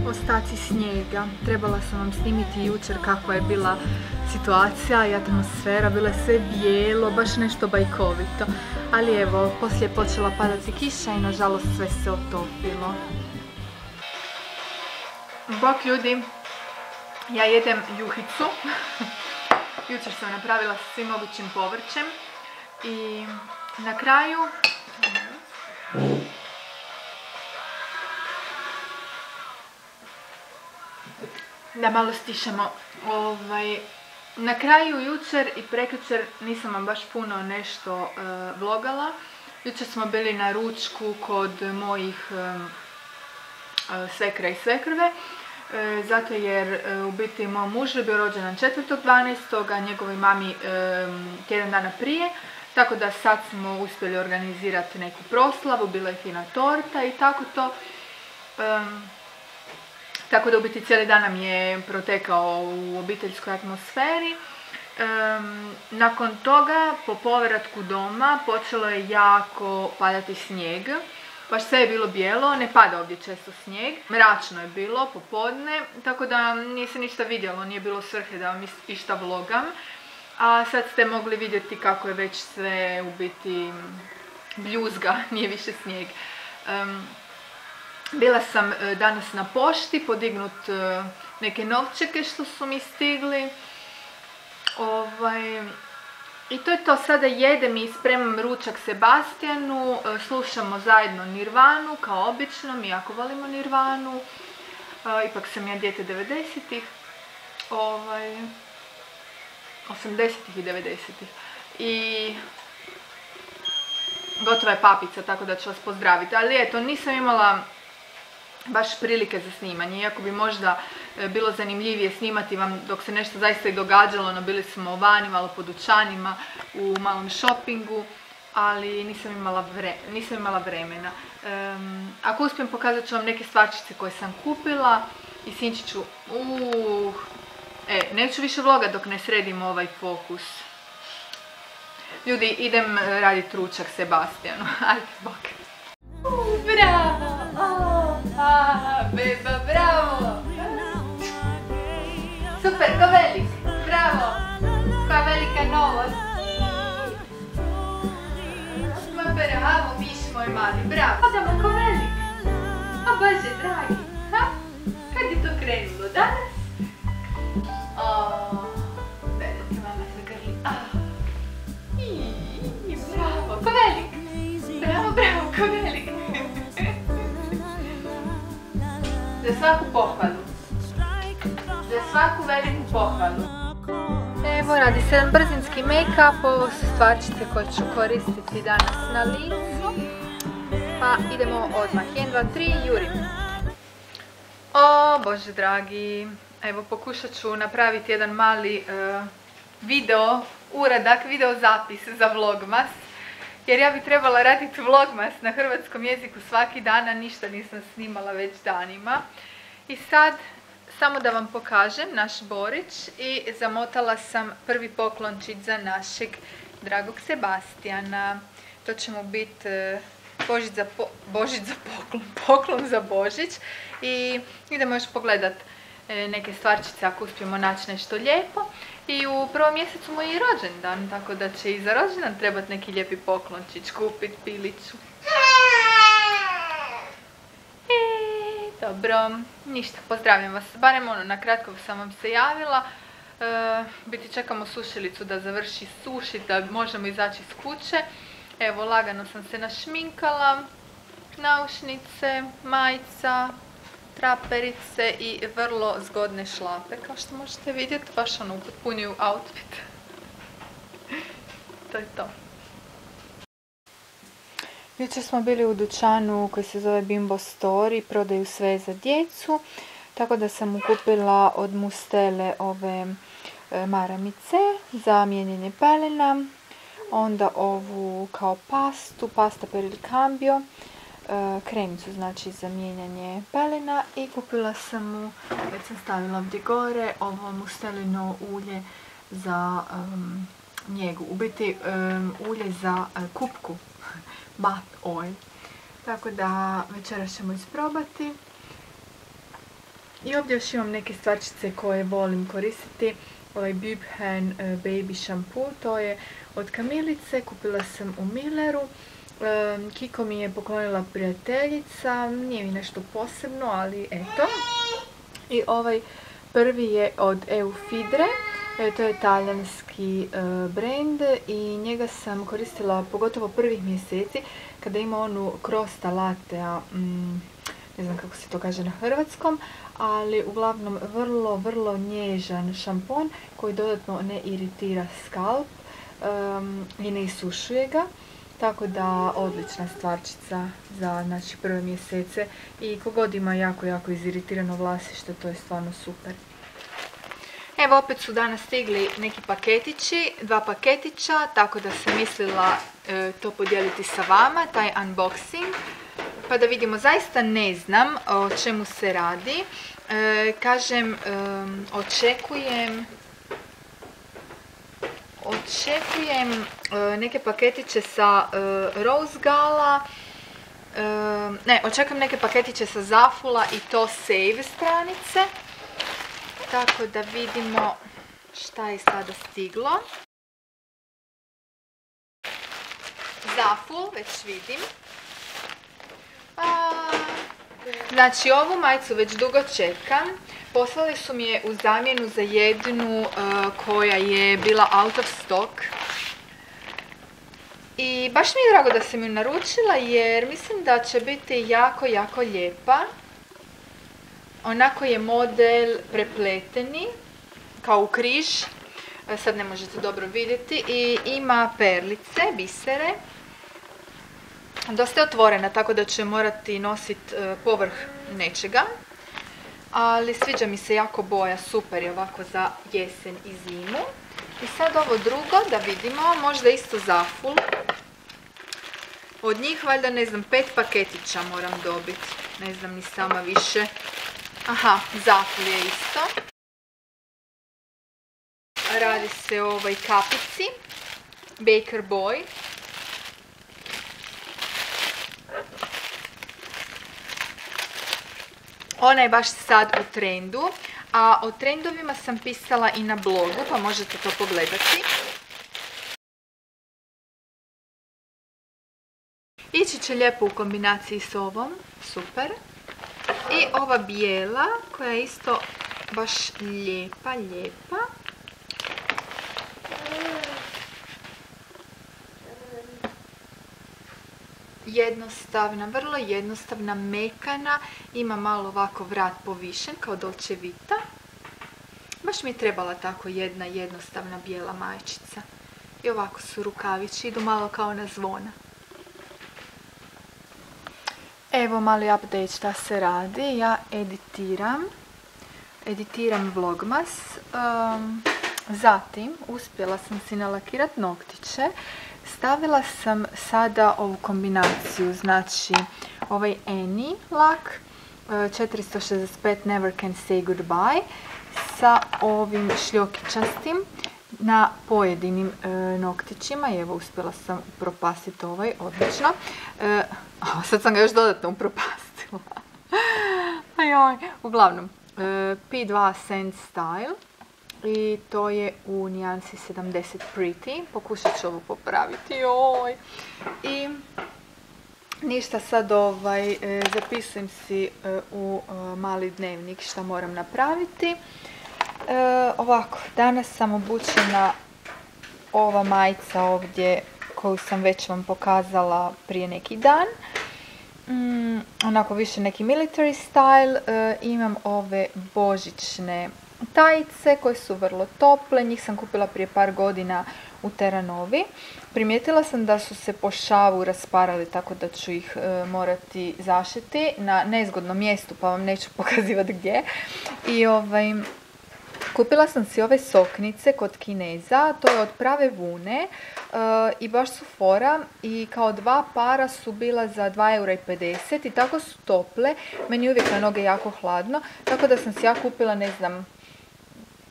Ostaci snijega. Trebala sam vam snimiti jučer kakva je bila situacija i atmosfera, bilo je sve bijelo, baš nešto bajkovito. Ali evo, poslije je počela padati kiša i nažalost sve se otopilo. Bok ljudi, ja jedem juhicu. Jučer sam napravila sa svim mogućim povrćem i na kraju da malo stišemo. Na kraju jučer i prekjučer nisam vam baš puno nešto vlogala. Jučer smo bili na ručku kod mojih svekra i svekrve. Zato jer u biti moj muž je bio rođendan 4.12. a njegovoj mami tjedan dana prije. Tako da sad smo uspjeli organizirati neku proslavu, bila je fina torta i tako to. Tako da u biti cijeli dan nam je protekao u obiteljskoj atmosferi. Nakon toga, po povratku doma, počelo je jako padati snijeg. Baš sve je bilo bijelo, ne pada ovdje često snijeg. Mračno je bilo popodne, tako da nije se ništa vidjelo, nije bilo svrhe da vam išta vlogam. A sad ste mogli vidjeti kako je već sve u biti bljuzga, nije više snijeg. Bila sam danas na pošti podignut neke novčeke što su mi stigli. I to je to, sada jedem i spremam ručak Sebastijanu, slušamo zajedno Nirvanu, kao obično, mi jako volimo Nirvanu. Ipak sam ja dijete 90-ih, 80-ih i 90-ih. I gotova je papica, tako da ću vas pozdraviti. Ali eto, nisam imala baš prilike za snimanje, iako bi možda bilo zanimljivije snimati vam dok se nešto zaista i događalo, no bili smo vani, malo po dućanima, u malom shoppingu, ali nisam imala vremena. Ako uspijem pokazat ću vam neke stvarčice koje sam kupila i sinći ću, neću više vlogat dok ne sredim ovaj fokus. Ljudi, idem raditi ručak Sebastijanu, ajde, bok. Bravo! Beba, bravo! Super, ko velik! Bravo! Koja velika novost! Ma bravo, miš moj mali, bravo! Odamo ko velik! O Bože, dragi! Kad je to krenulo? Danas? Vedete, mama se grli. Bravo, ko velik! Bravo, bravo, ko velik! Za svaku pohvalu. Za svaku veliku pohvalu. Evo, radi se jedan brzinski make-up. Ovo su stvarčice koje ću koristiti danas na licu. Pa idemo odmah. 1, 2, 3, jurim. O, Bože dragi. Evo, pokušat ću napraviti jedan mali video uradak, video zapis za Vlogmas. Jer ja bi trebala raditi vlogmas na hrvatskom jeziku svaki dan, a ništa nisam snimala već danima. I sad, samo da vam pokažem naš Borić i zamotala sam prvi poklončić za našeg dragog Sebastijana. To će mu biti poklon za Božić. I idemo još pogledat neke stvarčice ako uspijemo naći nešto lijepo. I u prvom mjesecu mu je i rođendan, tako da će i za rođendan trebati neki lijepi poklončić kupiti piliću. Dobro, ništa, pozdravljam vas. Barem na kratko sam vam se javila. Biti čekamo sušilicu da završi sušiti, da možemo izaći iz kuće. Evo, lagano sam se našminkala. Naušnice, majica, traperice i vrlo zgodne šlape, kao što možete vidjeti, baš ono upotpunjuju outfit. To je to. Jučer smo bili u dućanu koji se zove Bimbo Story, prodaju sve za djecu, tako da sam kupila od Mustele ove maramice za mijenjanje pelena, onda ovu kao pasta per il cambio, kremicu znači za mijenjanje pelena i kupila sam mu, već sam stavila ovdje gore, ovo mustelino ulje za njegu. U biti ulje za kupku, bath oil. Tako da večeras ćemo isprobati. I ovdje još imam neke stvarčice koje volim koristiti. Ovaj Bubhan Baby Shampoo, to je od Kamilice, kupila sam u Milleru. Kiko mi je poklonila prijateljica, nije mi nešto posebno, ali eto. I ovaj prvi je od Eufidre, to je talijanski brand i njega sam koristila pogotovo prvih mjeseci kada ima onu krosta latea, ne znam kako se to kaže na hrvatskom, ali uglavnom vrlo nježan šampon koji dodatno ne iritira skalp i ne isušuje ga. Tako da odlična stvarčica za prve mjesece i kogod ima jako iziritirano vlasište, to je stvarno super. Evo opet su danas stigli neki paketići, 2 paketića, tako da sam mislila to podijeliti sa vama, taj unboxing. Pa da vidimo, zaista ne znam o čemu se radi. Kažem, očekujem neke paketiće sa Rose Gala, očekujem neke paketiće sa Zafula i to Save stranice. Tako da vidimo šta je sada stiglo. Zaful, već vidim. Znači, ovu majicu već dugo čekam. Poslali su mi je u zamjenu za jednu koja je bila out of stock. I baš mi je drago da sam ju naručila jer mislim da će biti jako lijepa. Onako je model prepleteni, kao u križ. Sad ne možete dobro vidjeti. I ima perlice, bisere. Dosta je otvorena, tako da ću morati nositi povrh nečega. Ali sviđa mi se jako boja, super je ovako za jesen i zimu. I sad ovo drugo, da vidimo, možda isto Zaful. Od njih valjda, ne znam, 5 paketića moram dobiti. Ne znam ni sama više. Aha, Zaful je isto. Radi se o ovoj kapici. Baker Boy. Ona je baš sad u trendu, a o trendovima sam pisala i na blogu, pa možete to pogledati. Ići će lijepo u kombinaciji s ovom, super. I ova bijela, koja je isto baš lijepa. Jednostavna, vrlo jednostavna, mekana, ima malo ovako vrat povišen kao Dolce Vita. Baš mi je trebala tako jedna jednostavna bijela majčica. I ovako su rukavići, idu malo kao na zvona. Evo mali update šta se radi. Ja editiram Vlogmas. Zatim uspjela sam si nalakirati noktiće. Stavila sam sada ovu kombinaciju, znači ovaj Annie lak 465 Never Can Say Goodbye sa ovim šljokičastim na pojedinim noktićima. I evo uspjela sam upropastiti ovaj, odlično. Sad sam ga još dodatno upropastila. Uglavnom, P2 Sense Style. I to je u nijansi 70 Pretty. Pokušat ću ovo popraviti. I ništa, sad zapisujem si u mali dnevnik šta moram napraviti. Ovako, danas sam obučena ova majica ovdje koju sam već vam pokazala prije neki dan. Onako više neki military style. Imam ove božićne tajice koje su vrlo tople, njih sam kupila prije par godina u Teranovi. Primijetila sam da su se po šavu rasparali, tako da ću ih morati zašiti na nezgodnom mjestu, pa vam neću pokazivati gdje. I kupila sam si ove soknice kod Kineza, to je od prave vune i baš su fora i kao 2 para su bila za 2,50 € i tako su tople, meni je uvijek na noge jako hladno, tako da sam si ja kupila, ne znam,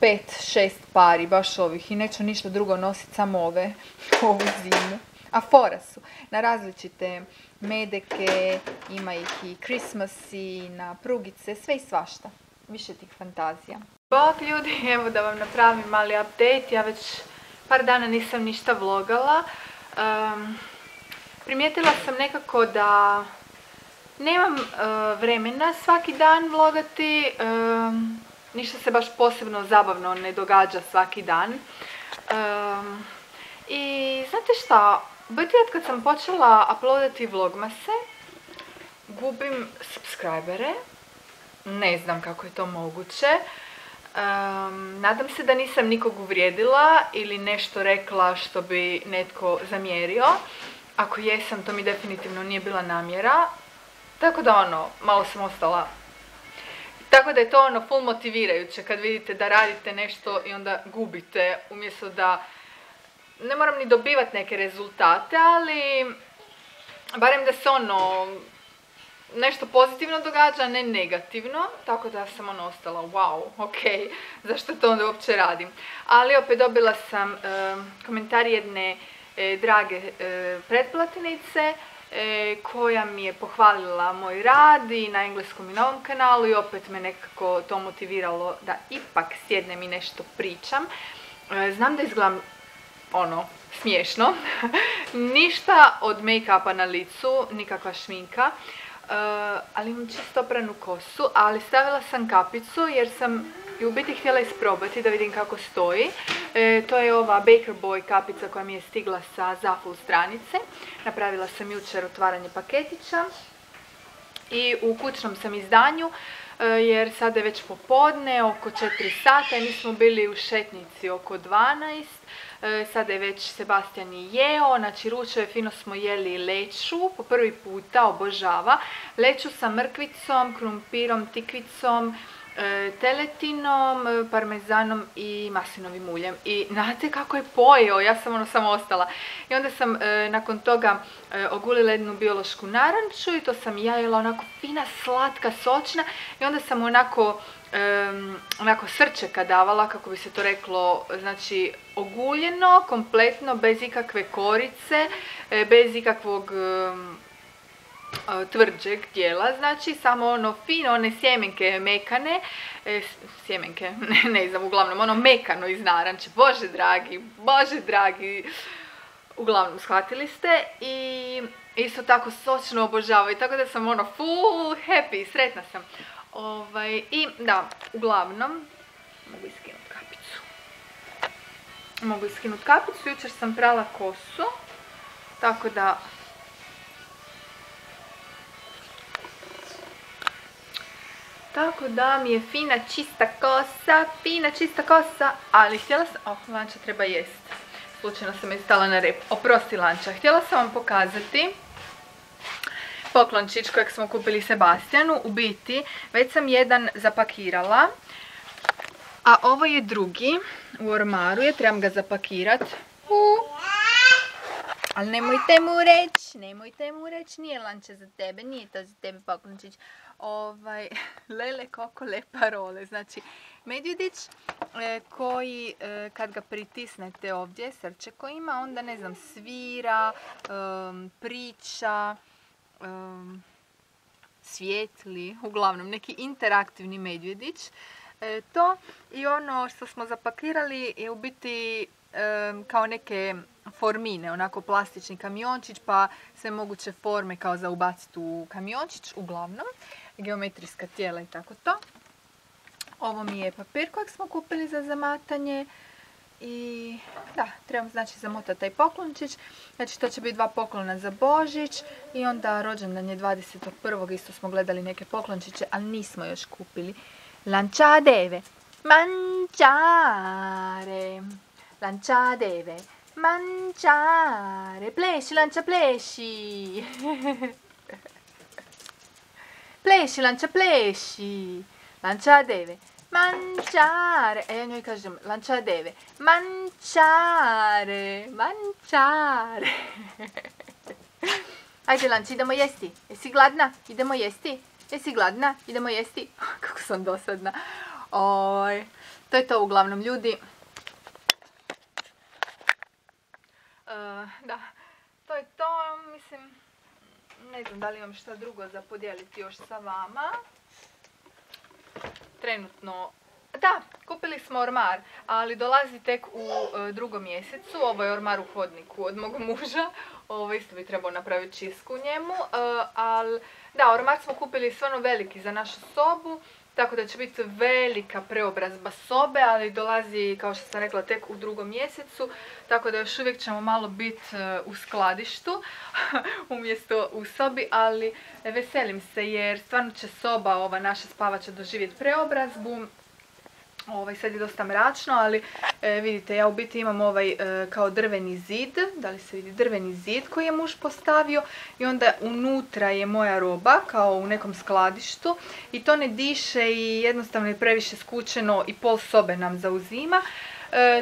5-6 pari, baš ovih, i neću ništa drugo nositi, samo ove ovu zimu. A fora su na različite medeke, ima ih i Christmasi, na prugice, sve i svašta. Više tih fantazija. Bog ljudi, evo da vam napravim mali update, ja već par dana nisam ništa vlogala. Primijetila sam nekako da nemam vremena svaki dan vlogati, ništa se baš posebno zabavno ne događa svaki dan. I znate šta, u biti od kad sam počela uploadati vlogmase, gubim subscribere. Ne znam kako je to moguće. Nadam se da nisam nikog uvrijedila ili nešto rekla što bi netko zamjerio. Ako jesam, to mi definitivno nije bila namjera. Tako da malo sam ostala. Tako da je to full motivirajuće kad vidite da radite nešto i onda gubite, umjesto da ne moram ni dobivati neke rezultate, ali barem da se nešto pozitivno događa, ne negativno, tako da sam ostala wow, ok, zašto to onda uopće radim. Ali opet dobila sam komentar jedne drage pretplatinice koja mi je pohvalila moj rad i na engleskom i na ovom kanalu i opet me nekako to motiviralo da ipak sjednem i nešto pričam. Znam da izgledam smiješno, ništa od make-upa na licu, nikakva šminka, ali imam čisto opranu kosu, ali stavila sam kapicu jer sam u biti htjela isprobati da vidim kako stoji. To je ova Baker Boy kapica koja mi je stigla sa Zaful stranice. Napravila sam jučer otvaranje paketića i u kućnom sam izdanju jer sada je već popodne, oko 4 sata i mi smo bili u šetnici oko 12. Sada je već Sebastian i jeo, znači ručeve fino smo jeli leću, po prvi puta, obožava. Leću sa mrkvicom, krumpirom, tikvicom, teletinom, parmezanom i maslinovim uljem. I znate kako je pojeo, ja sam samo ostala. I onda sam nakon toga ogulila jednu biološku naranču i to sam ja jela onako fina, slatka, sočna. I onda sam onako srčeka davala, kako bi se to reklo, znači oguljeno, kompletno, bez ikakve korice, bez ikakvog tvrđeg dijela, znači samo fino, one sjemenke mekane, sjemenke, ne znam, uglavnom mekano iz naranče, bože dragi, uglavnom shvatili ste, i isto tako sočno obožavaju, tako da sam full happy, sretna sam. I da, uglavnom, mogu iskinuti kapicu, jučer sam prala kosu, tako da mi je fina čista kosa, ali htjela sam, lanča treba jest, slučajno sam je stala na rep, oprosti lanča, htjela sam vam pokazati poklončić kojeg smo kupili Sebastianu, u biti već sam jedan zapakirala, a ovo je drugi, u ormaru je, trebam ga zapakirat. Ali nemojte mu reći, nije lanče za tebe, nije to za tebe poklončić. Lele koko le parole, znači medvjedić koji kad ga pritisnete ovdje, srce koji ima, onda ne znam, svira, priča, svijetli, uglavnom neki interaktivni medvjedić. To i ono što smo zapakirali je u biti kao neke formine, onako plastični kamiončić, pa sve moguće forme kao za ubaciti u kamiončić, uglavnom, geometrijska tijela i tako to. Ovo mi je papir kojeg smo kupili za zamatanje i da, trebam znači zamotati taj poklončić, znači to će biti 2 poklona za Božić i onda rođendan je 21. isto smo gledali neke poklončiće, ali nismo još kupili. Lanciadeve, mangiare, lanciadeve, mangiare, pleši, lancia, pleši. Pleši, lancia, pleši, lanciadeve, mangiare. E ja njoj kažem, lanciadeve, mangiare, mangiare. Ajde, lanci, idemo jesti. Jesi gladna? Idemo jesti. Jesi gladna? Idemo jesti. Kako sam dosadna. to je to uglavnom, ljudi. Da, to je to, mislim, ne znam da li imam šta drugo za podijeliti još sa vama. Trenutno, da, kupili smo ormar, ali dolazi tek u 2. mjesecu. Ovo je ormar u hodniku od mog muža. Ovo isto bi trebao napraviti čistku u njemu. Ali, da, ormar smo kupili stvarno veliki za našu sobu. Tako da će biti velika preobrazba sobe, ali dolazi, kao što sam rekla, tek u 2. mjesecu. Tako da još uvijek ćemo malo biti u skladištu umjesto u sobi, ali veselim se jer stvarno će soba, ova naša spavača, doživjeti preobrazbu. Sad je dosta mračno, ali vidite, ja u biti imam ovaj kao drveni zid, da li se vidi, drveni zid koji je muž postavio i onda unutra je moja roba kao u nekom skladištu i to ne diše i jednostavno je previše skučeno i pol sobe nam zauzima.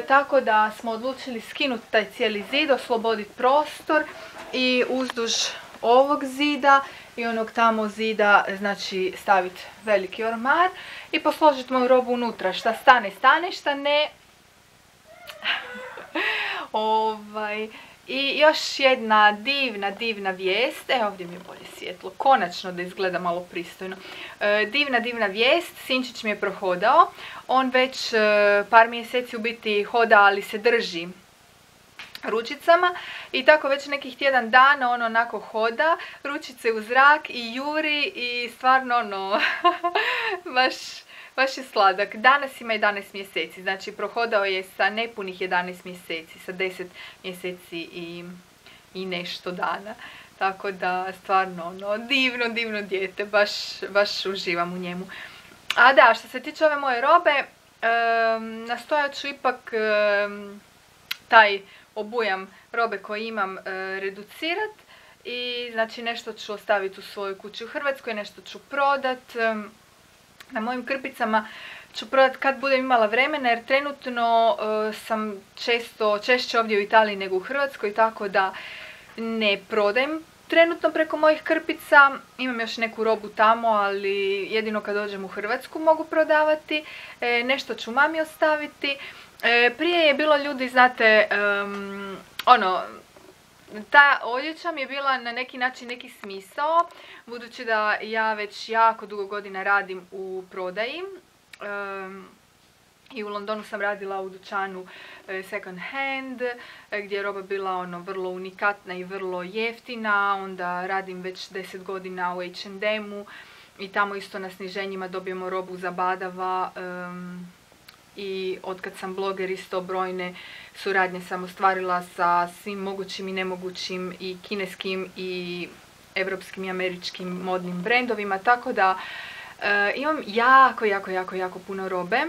Tako da smo odlučili skinuti taj cijeli zid, osloboditi prostor i uzduž ovog zida i onog tamo zida, znači staviti veliki ormar i posložiti moju robu unutra. Šta stane, stane, šta ne. I još jedna divna vijest. Ovdje mi je bolje svjetlo. Konačno da izgleda malo pristojno. Divna vijest. Sinčić mi je prohodao. On već par mjeseci u biti hoda, ali se drži ručicama i tako već nekih tjedan dana on onako hoda, ručice u zrak i juri i stvarno ono, baš je sladak. Danas ima 11 mjeseci, znači prohodao je sa nepunih 11 mjeseci, sa 10 mjeseci i nešto dana. Tako da stvarno ono, divno dijete, baš uživam u njemu. A da, što se tiče ove moje robe, nastojat ću ipak taj obujam robe koje imam reducirat i znači nešto ću ostaviti u svojoj kući u Hrvatskoj, nešto ću prodat. Na mojim krpicama ću prodat kad budem imala vremena jer trenutno sam češće ovdje u Italiji nego u Hrvatskoj, tako da ne prodajem trenutno preko mojih krpica. Imam još neku robu tamo, ali jedino kad dođem u Hrvatsku mogu prodavati. Nešto ću mami ostaviti. Prije je bilo, ljudi, znate, ta odjeća mi je bila na neki način neki smisao, budući da ja već jako dugo godina radim u prodaji. I u Londonu sam radila u dućanu second hand, gdje je roba bila vrlo unikatna i vrlo jeftina. Onda radim već 10 godina u H&M-u i tamo isto na sniženjima dobijemo robu za badava. I otkad sam bloger isto brojne suradnje sam ostvarila sa svim mogućim i nemogućim i kineskim i evropskim i američkim modnim brendovima, tako da imam jako puno robe.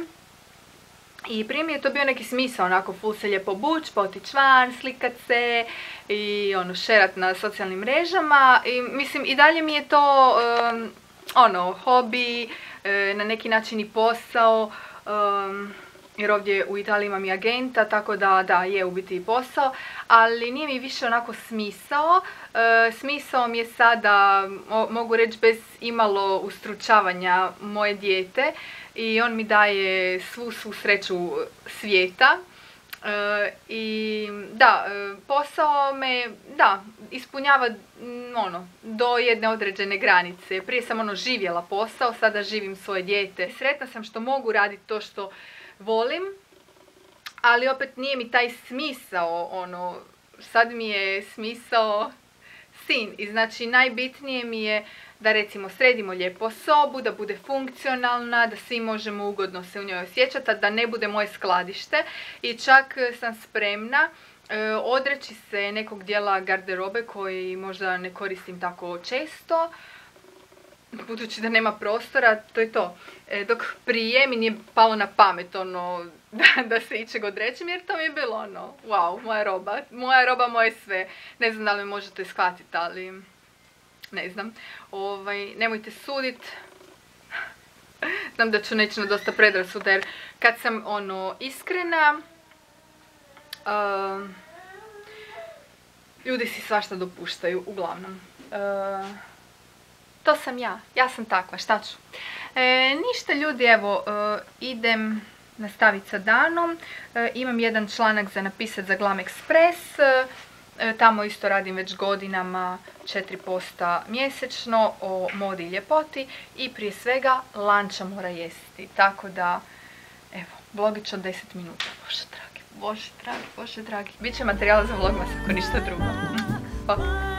I prije mi je to bio neki smisao, onako ful se lijepo obuć, pa otić van, slikat se i šerat na socijalnim mrežama. I mislim i dalje mi je to hobi, na neki način i posao. Jer ovdje u Italiji imam i agenta, tako da je u biti i posao, ali nije mi više onako smisao. Smisao mi je sada, mogu reći bez imalo ustručavanja, moje dijete i on mi daje svu sreću svijeta. I da, posao me, ispunjava do jedne određene granice. Prije sam živjela posao, sada živim svoje dijete. Sretna sam što mogu raditi to što volim, ali opet nije mi taj smisao, sad mi je smisao sin. I znači najbitnije mi je da recimo sredimo lijepo sobu, da bude funkcionalna, da svi možemo ugodno se u njoj osjećati, da ne bude moje skladište. I čak sam spremna odreći se nekog dijela garderobe koji možda ne koristim tako često, budući da nema prostora, to je to. Dok prije mi nije palo na pamet da se ičeg odrećem, jer to mi je bilo wow, moja roba, moje sve. Ne znam da li me možete shvatiti, ali ne znam. Nemojte sudit. Znam da ću neći na dosta predrasuda, jer kad sam iskrena, ljudi si svašta dopuštaju, uglavnom. To sam ja sam takva, šta ću. Ništa, ljudi, evo, idem nastaviti sa danom. Imam jedan članak za napisati za Glam Express. Tamo isto radim već godinama 4 posta mjesečno o modi i ljepoti i prije svega lanča mora jesti. Tako da, evo, vlogić od 10 minuta. Bože dragi, bože dragi, bože dragi. Biće materijala za vlogmas ako ništa drugo. Pa.